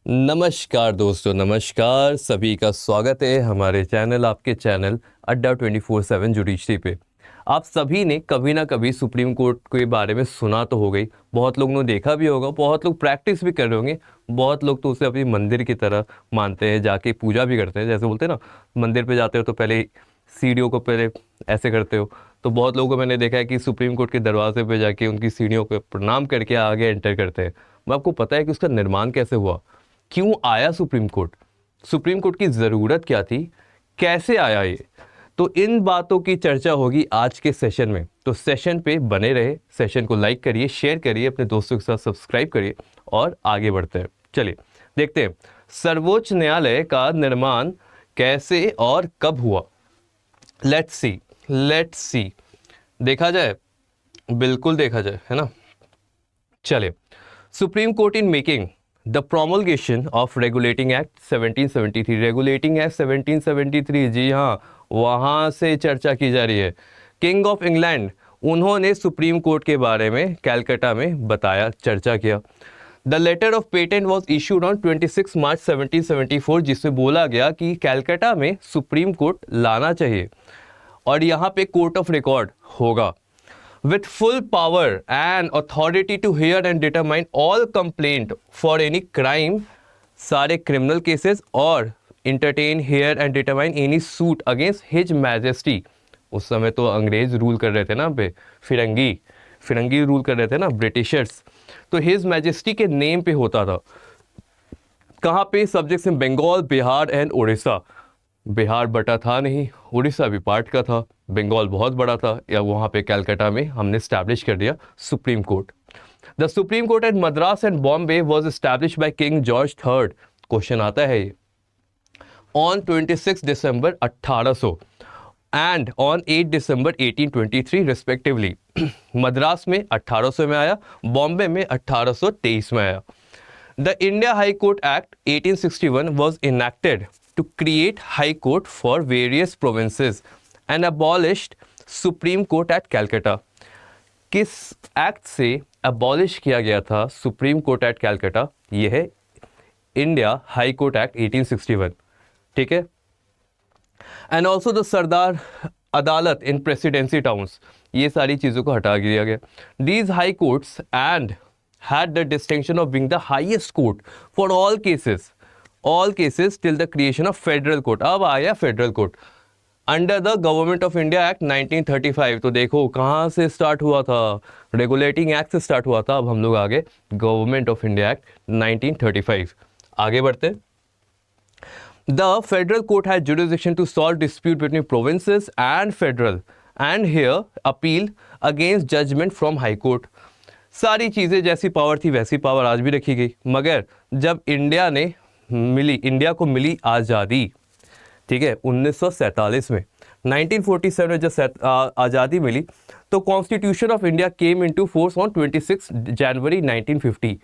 नमस्कार दोस्तों, नमस्कार। सभी का स्वागत है हमारे चैनल, आपके चैनल अड्डा 24/7 जुडिशरी पे। आप सभी ने कभी ना कभी सुप्रीम कोर्ट के बारे में सुना तो हो गई, बहुत लोग ने देखा भी होगा, बहुत लोग प्रैक्टिस भी कर रहे होंगे, बहुत लोग तो उसे अपनी मंदिर की तरह मानते हैं, जाके पूजा भी करते हैं। जैसे बोलते हैं ना, मंदिर पे जाते हो तो पहले सीढ़ियों को पहले ऐसे करते हो। तो बहुत लोगों को मैंने देखा है कि सुप्रीम कोर्ट के दरवाजे पे जाके उनकी सीढ़ियों को प्रणाम करके आगे एंटर करते हैं। मैं आपको पता है कि उसका निर्माण कैसे हुआ, क्यों आया सुप्रीम कोर्ट, सुप्रीम कोर्ट की ज़रूरत क्या थी, कैसे आया ये। तो इन बातों की चर्चा होगी आज के सेशन में। तो सेशन पे बने रहे, सेशन को लाइक करिए, शेयर करिए, अपने दोस्तों के साथ सब्सक्राइब करिए और आगे बढ़ते हैं। चलिए देखते हैं सर्वोच्च न्यायालय का निर्माण कैसे और कब हुआ। लेट्स सी देखा जाए, बिल्कुल देखा जाए, है ना। चलिए, supreme court in making the promulgation of regulating act 1773, regulating act 1773, जी हाँ, वहाँ से चर्चा की जा रही है। किंग ऑफ इंग्लैंड, उन्होंने सुप्रीम कोर्ट के बारे में कैलकाटा में बताया, चर्चा किया। The letter of patent was issued on 26 March 1774, जिसमें बोला गया कि कैलकाटा में सुप्रीम कोर्ट लाना चाहिए और यहाँ पे कोर्ट ऑफ रिकॉर्ड होगा with full power and authority to hear and determine all complaint for any crime, सारे criminal cases, और entertain, hear and determine any suit against his majesty। उस समय तो अंग्रेज रूल कर रहे थे ना, पे फिरंगी रूल कर रहे थे ना, ब्रिटिशर्स। तो हिज मैजेस्टी के नेम पे होता था। कहाँ पे? Subjects in Bengal, Bihar and Orissa. Bihar बटा था नहीं, उड़ीसा भी पार्ट का था, बंगाल बहुत बड़ा था, या वहाँ पे कैलकाटा में हमने स्टैब्लिश कर दिया supreme court. The supreme court at Madras and Bombay was establish by king George third. Question आता है ये, on 26 December 1800 and on 8 December 1823 respectively. Madras में 1800 में आया, बॉम्बे में 1823 में आया। The India high court act 1861 was enacted to create high court for various provinces and abolished supreme court at Calcutta। किस एक्ट से abolish किया गया था सुप्रीम कोर्ट एट कैलकाटा? यह है इंडिया हाई कोर्ट एक्ट 1861, ठीक है। एंड ऑल्सो द सरदार अदालत इन प्रेसिडेंसी टाउन्स, ये सारी चीज़ों को हटा दिया गया। These high courts and had the distinction of being the highest court for all cases till the creation of federal court। अब आया federal court under the government of India act 1935। तो देखो कहाँ से स्टार्ट हुआ था, रेगुलेटिंग एक्ट से start हुआ था, अब हम लोग आगे गवर्नमेंट ऑफ इंडिया एक्ट 1935। आगे बढ़ते। The federal court has jurisdiction to solve dispute between provinces and federal and hear appeal against judgment from high court. सारी चीज़ें जैसी पावर थी वैसी पावर आज भी रखी गई, मगर जब इंडिया को मिली आज़ादी, ठीक है, 1947 में, 1947 में जब आज़ादी मिली, तो constitution of India came into force on 26 January 1950।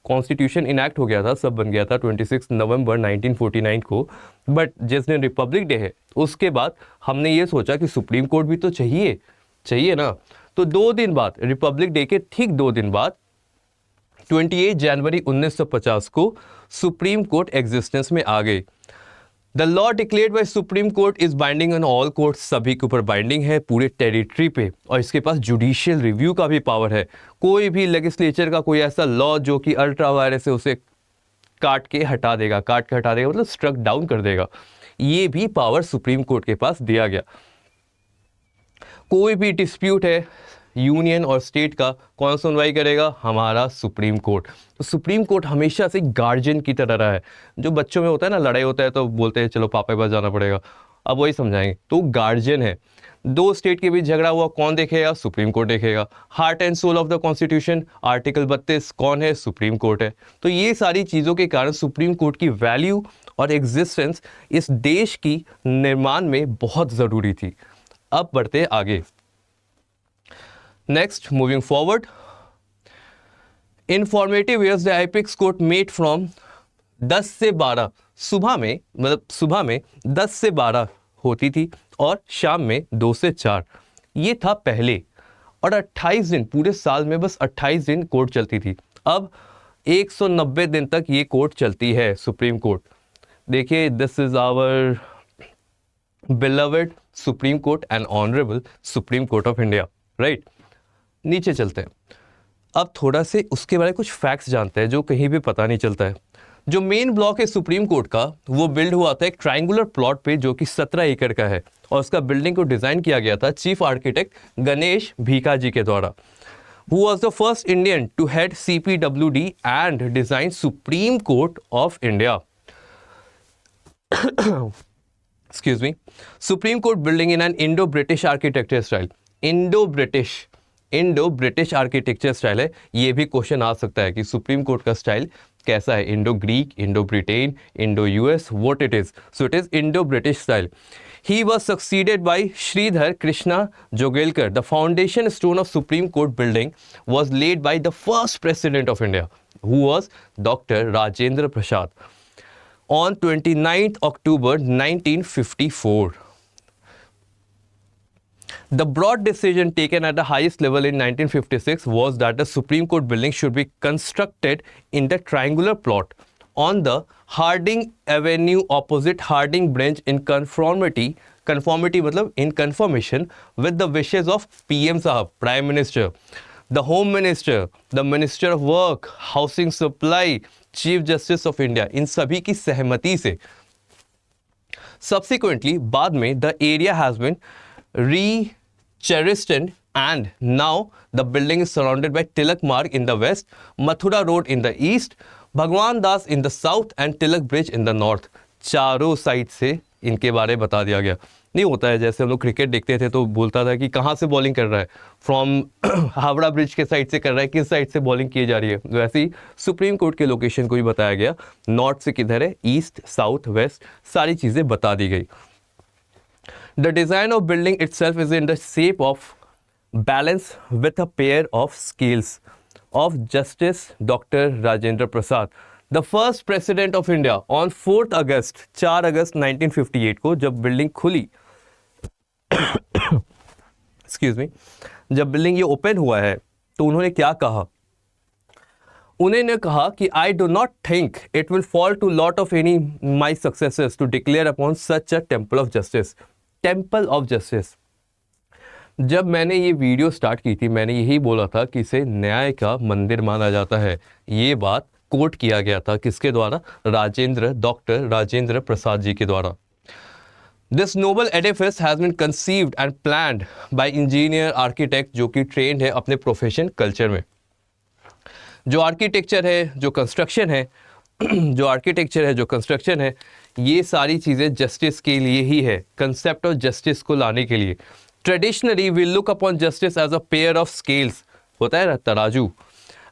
Constitution enact हो गया था, सब बन गया था 26 नवंबर 1949 को। बट जिस दिन रिपब्लिक डे है उसके बाद हमने ये सोचा कि सुप्रीम कोर्ट भी तो चाहिए ना। तो 2 दिन बाद, रिपब्लिक डे के ठीक 2 दिन बाद, 28 जनवरी 1950 को सुप्रीम कोर्ट एग्जिस्टेंस में आ गई। The law declared by supreme court is binding on all court, सभी के ऊपर बाइंडिंग है पूरे टेरिटरी पे, और इसके पास जुडिशियल रिव्यू का भी पावर है। कोई भी लेजिस्लेचर का कोई ऐसा लॉ जो कि अल्ट्रा वायरस है उसे काट के हटा देगा मतलब स्ट्रक डाउन कर देगा, ये भी पावर सुप्रीम कोर्ट के पास दिया गया। कोई भी डिस्प्यूट है यूनियन और स्टेट का, कौन सुनवाई करेगा? हमारा सुप्रीम कोर्ट। तो सुप्रीम कोर्ट हमेशा से गार्जियन की तरह रहा है। जो बच्चों में होता है ना, लड़ाई होता है तो बोलते हैं चलो पापा के पास जाना पड़ेगा, अब वही समझाएंगे, तो गार्जियन है। 2 स्टेट के बीच झगड़ा हुआ, कौन देखेगा? सुप्रीम कोर्ट देखेगा। Heart and soul of the constitution, article 32 कौन है? सुप्रीम कोर्ट है। तो ये सारी चीज़ों के कारण सुप्रीम कोर्ट की वैल्यू और एग्जिस्टेंस इस देश की निर्माण में बहुत ज़रूरी थी। अब बढ़ते आगे। Next, moving forward, informative years the apex court made from 10 से 12 सुबह में, मतलब सुबह में 10 से 12 होती थी और शाम में 2 से 4। ये था पहले, और 28 दिन, पूरे साल में बस 28 दिन कोर्ट चलती थी। अब 190 दिन तक ये कोर्ट चलती है, सुप्रीम कोर्ट। देखिए, this is our beloved supreme court and honourable supreme court of India, right. नीचे चलते हैं, अब थोड़ा से उसके बारे में कुछ फैक्ट्स जानते हैं जो कहीं भी पता नहीं चलता है। जो मेन ब्लॉक है सुप्रीम कोर्ट का, वो बिल्ड हुआ था एक ट्रायंगुलर प्लॉट पे जो कि 17 एकड़ का है, और उसका बिल्डिंग को डिजाइन किया गया था चीफ आर्किटेक्ट गणेश भीकाजी के द्वारा, who was the first Indian to head CPWD and design Supreme Court of India. Excuse me. Supreme Court building in an Indo-British architecture style. Indo-British architecture style है। ये भी question आ सकता है कि सुप्रीम कोर्ट का style कैसा है, Indo Greek, Indo Britain, Indo US, what it is. So it is Indo British style. He was succeeded by Sridhar Krishna Jogelkar. The foundation stone of Supreme Court building was laid by the first president of India, who was Dr. Rajendra Prasad, on 29th October 1954. The broad decision taken at the highest level in 1956 was that the Supreme Court building should be constructed in the triangular plot on the Harding Avenue opposite Harding Branch in conformity मतलब in conformation with the wishes of PM साहब, Prime Minister, the Home Minister, the Minister of Work, Housing Supply, Chief Justice of India, इन सभी की सहमति से। Subsequently, बाद में the area has been re-cherished and now the building is surrounded by Tilak Marg in the west, Mathura Road in the east, Bhagwan Das in the south and Tilak bridge in the north. चारों side से इनके बारे में बता दिया गया। नहीं होता है जैसे हम लोग क्रिकेट देखते थे तो बोलता था कि कहाँ से बॉलिंग कर रहा है, फ्रॉम हावड़ा ब्रिज के साइड से कर रहा है, किस साइड से बॉलिंग की जा रही है। वैसे ही सुप्रीम कोर्ट के लोकेशन को भी बताया गया, नॉर्थ से किधर है, ईस्ट, साउथ, वेस्ट, सारी चीज़ें बता दी गई। The design of building itself is in the shape of balance with a pair of scales of Justice Dr. Rajendra Prasad, the first president of India, on 4th August 4 अगस्त 1958 को जब building खुली excuse me, जब building ये open हुआ है तो उन्होंने क्या कहा, उन्होंने कहा कि I do not think it will fall to lot of any my successors to declare upon such a temple of justice. Temple of justice, जब मैंने ये वीडियो स्टार्ट की थी मैंने यही बोला था कि इसे न्याय का मंदिर माना जाता है। ये बात कोट किया गया था किसके द्वारा, डॉक्टर राजेंद्र प्रसाद जी के द्वारा। This noble edifice has been conceived and planned by engineer architect जो कि ट्रेंड है अपने प्रोफेशन कल्चर में। जो आर्किटेक्चर है, जो कंस्ट्रक्शन है, जो आर्किटेक्चर है, जो कंस्ट्रक्शन है, ये सारी चीज़ें जस्टिस के लिए ही है, कंसेप्ट ऑफ जस्टिस को लाने के लिए। Traditionally, we look upon justice as a pair of scales, होता है ना तराजू,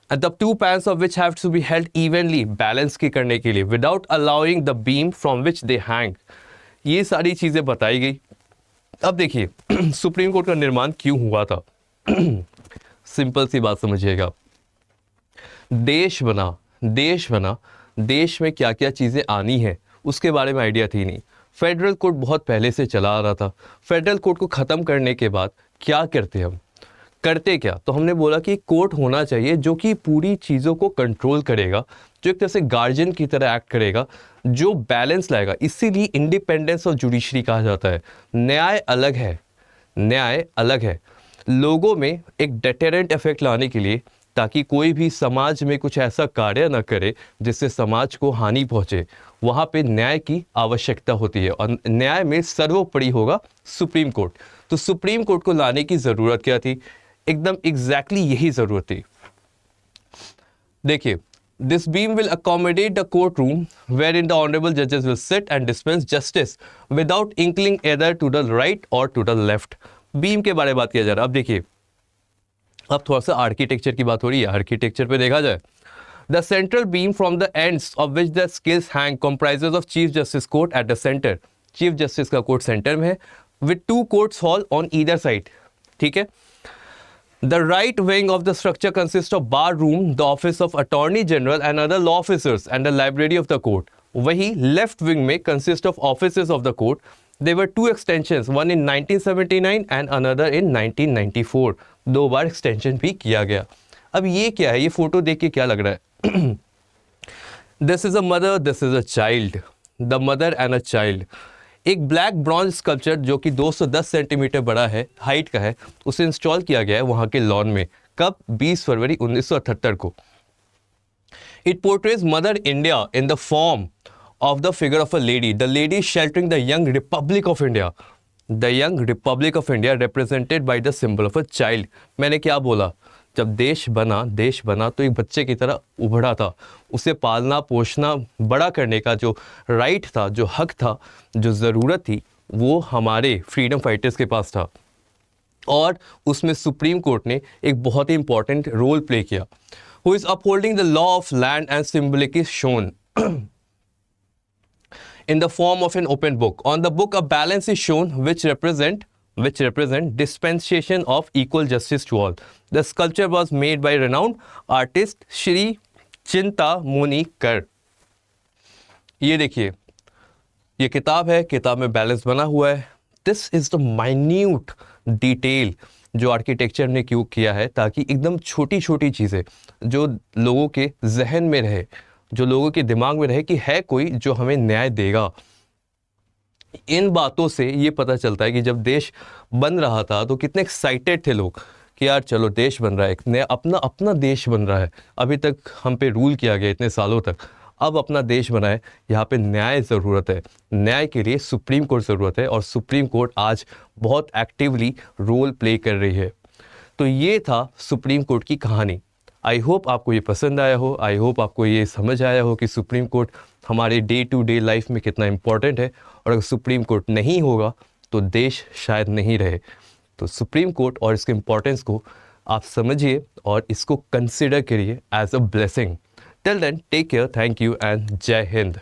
and the two pans of which have to be held evenly, balance की करने के लिए, without allowing the beam from which they hang। ये सारी चीज़ें बताई गई। अब देखिए सुप्रीम कोर्ट का निर्माण क्यों हुआ था। सिंपल सी बात समझिएगा, देश बना, देश में क्या क्या चीज़ें आनी है उसके बारे में आइडिया थी नहीं। फेडरल कोर्ट बहुत पहले से चला आ रहा था। फेडरल कोर्ट को ख़त्म करने के बाद क्या करते हम, करते क्या, तो हमने बोला कि कोर्ट होना चाहिए जो कि पूरी चीज़ों को कंट्रोल करेगा, जो एक तरह से गार्जियन की तरह एक्ट करेगा, जो बैलेंस लाएगा। इसीलिए इंडिपेंडेंस ऑफ जुडिशरी कहा जाता है। न्याय अलग है, लोगों में एक डेटेरेंट इफेक्ट लाने के लिए, ताकि कोई भी समाज में कुछ ऐसा कार्य न करे जिससे समाज को हानि पहुंचे। वहां पे न्याय की आवश्यकता होती है और न्याय में सर्वोपरि होगा सुप्रीम कोर्ट। तो सुप्रीम कोर्ट को लाने की जरूरत क्या थी, एकदम एग्जैक्टली यही जरूरत थी। देखिए, this beam will accommodate the court room where in the honourable जजेस will sit and dispense justice without inclining either to the right or to the left. Beam के बारे में बात किया जा रहा है। अब देखिए, अब थोड़ा सा आर्किटेक्चर की बात हो रही है। आर्किटेक्चर पे देखा जाए, the central beam from the ends of which the scales hang comprises of chief justice court at the centre. Chief justice का कोर्ट सेंटर में है, with 2 courts hall on either side. ठीक है। The right wing of the structure consist of bar room, the office of attorney general and other law officers and the library of the court. वही left wing में consist of offices of the court. There were 2 extensions, one in 1979 and another in 1994। 2 bar extension भी किया गया। अब ये क्या है, ये फोटो देख के क्या लग रहा है this is a mother, this is a child, the mother and a child. एक ब्लैक ब्रॉन्ज स्कल्पचर जो कि 210 सेंटीमीटर बड़ा है, हाइट का है, उसे इंस्टॉल किया गया है वहाँ के लॉन में। कब? 20 फरवरी 1978 को। It portrays mother India in the form of the figure of a lady. The lady sheltering the young Republic of India. The young Republic of India represented by the symbol of a child. मैंने क्या बोला? जब देश बना तो एक बच्चे की तरह उभरा था। उसे पालना पोषना बड़ा करने का जो राइट था, जो हक था, जो ज़रूरत थी, वो हमारे फ्रीडम फाइटर्स के पास था। और उसमें सुप्रीम कोर्ट ने एक बहुत ही इंपॉर्टेंट रोल प्ले किया। Who is upholding the law of land and symbolic is shown in the form of an open book. On the book, a balance is shown which represent dispensation of equal justice to all. The sculpture was made by renowned artist Shri Chintamani Kar. ये देखिए, ये किताब है, किताब में balance बना हुआ है। This is the minute detail जो आर्किटेक्चर ने क्यों किया है, ताकि एकदम छोटी छोटी चीज़ें जो लोगों के जहन में रहे, जो लोगों के दिमाग में रहे कि है कोई जो हमें न्याय देगा। इन बातों से ये पता चलता है कि जब देश बन रहा था तो कितने एक्साइटेड थे लोग कि यार चलो देश बन रहा है, एक नया अपना देश बन रहा है। अभी तक हम पे रूल किया गया इतने सालों तक, अब अपना देश बना है, यहाँ पे न्याय ज़रूरत है। न्याय के लिए सुप्रीम कोर्ट ज़रूरत है, और सुप्रीम कोर्ट आज बहुत एक्टिवली रोल प्ले कर रही है। तो ये था सुप्रीम कोर्ट की कहानी। आई होप आपको ये पसंद आया हो, आई होप आपको ये समझ आया हो कि सुप्रीम कोर्ट हमारे डे टू डे लाइफ में कितना इम्पॉर्टेंट है, और अगर सुप्रीम कोर्ट नहीं होगा तो देश शायद नहीं रहे। तो सुप्रीम कोर्ट और इसके इम्पोर्टेंस को आप समझिए और इसको कंसिडर करिए as a blessing. Till then take care, thank you and जय हिंद।